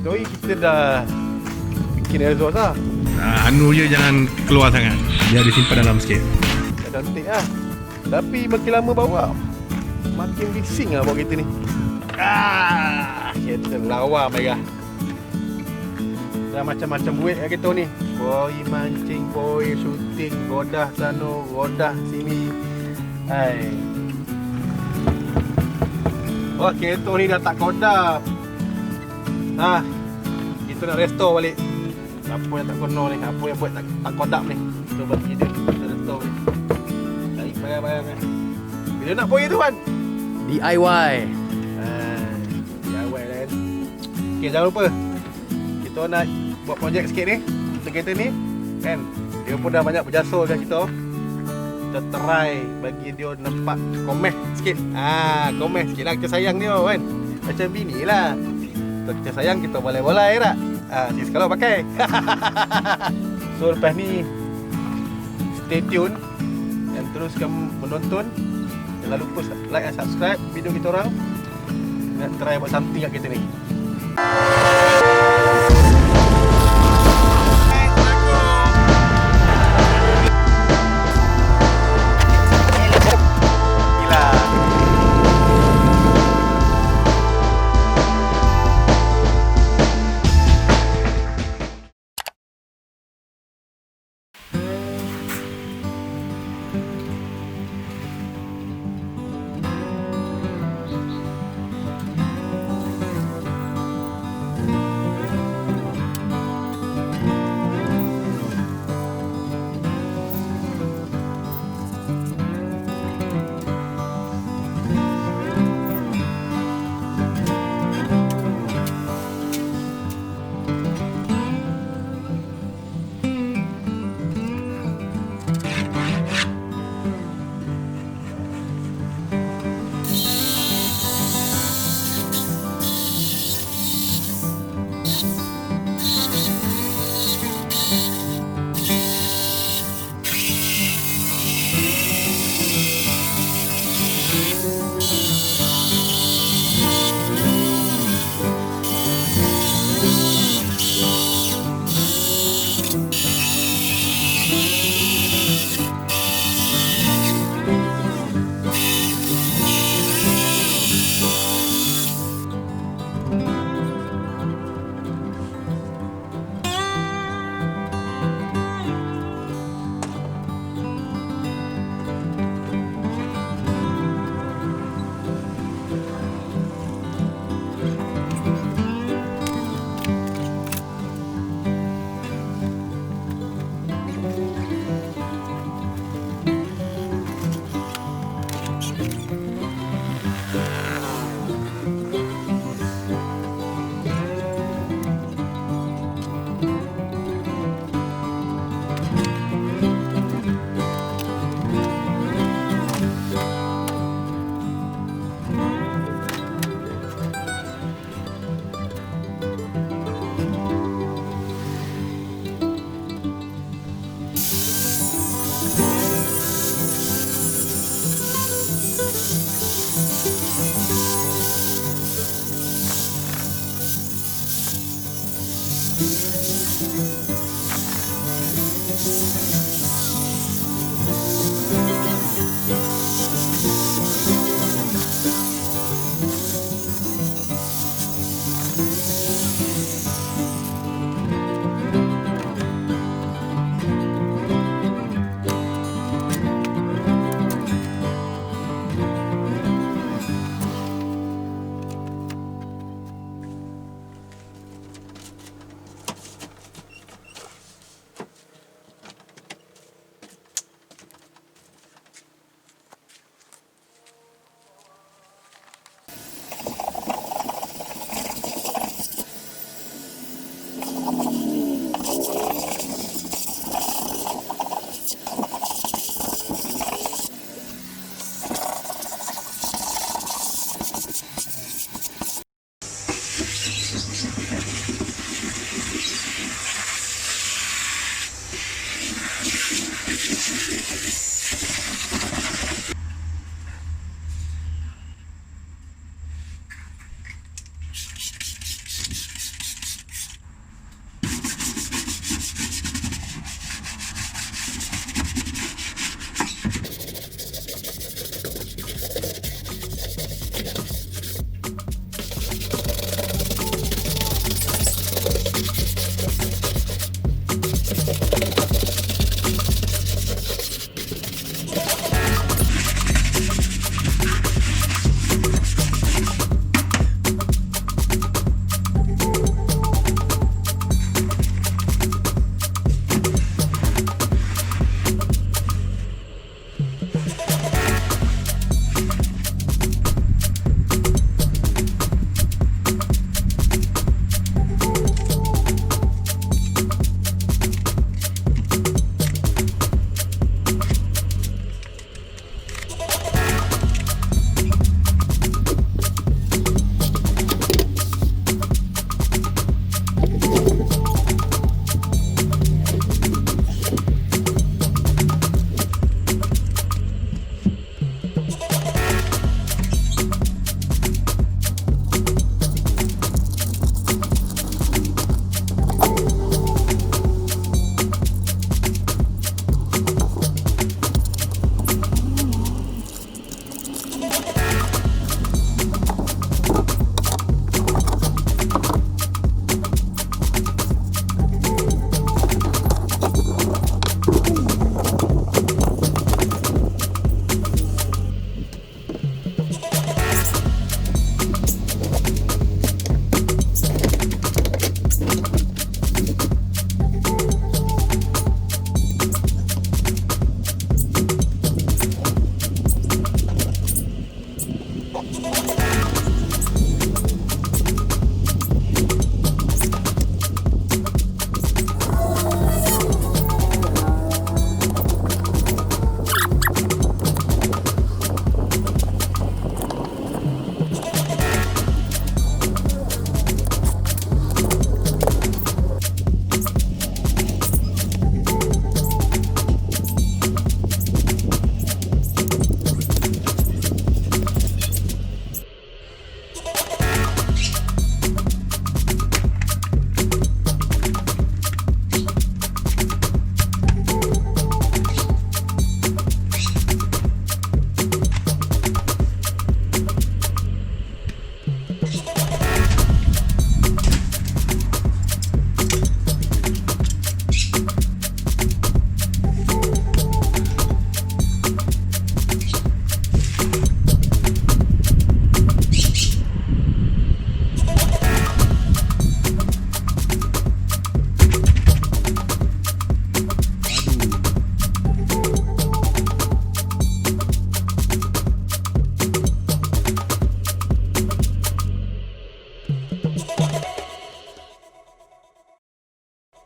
Doi kita dah bikin exhaust lah. Anu je jangan keluar sangat. Dia disimpan dalam sikit. Dah cantik lah. Tapi makin lama bawa makin bising lah bawa kereta ni. Kereta lawa merah. Dah macam-macam buat kat kereta ni. Boy mancing, boy shooting, rodah sana, rodah sini. Hai. Oh, kereta ni dah tak kodap. Kita nak restore balik. Apa yang tak kono ni, apa yang buat tak kodap ni. Kita buat kerja, kita restore ni. Cari barang-barang ni. Bila nak pergi tu kan? DIY. DIY lah kan. Okay, jangan lupa kita nak buat projek sikit ni untuk kereta ni kan. Dia pun dah banyak berjasa kat kita. Kita try bagi dia nampak komeh sikit. Komeh sikit lah. Kita sayang dia kan. Macam bini lah. Kita sayang, kita boleh-boleh tak? Sis kalau pakai. So lepas ni stay tune dan teruskan menonton. Jangan lupa like dan subscribe video kita orang. Nak try buat something kat kereta ni.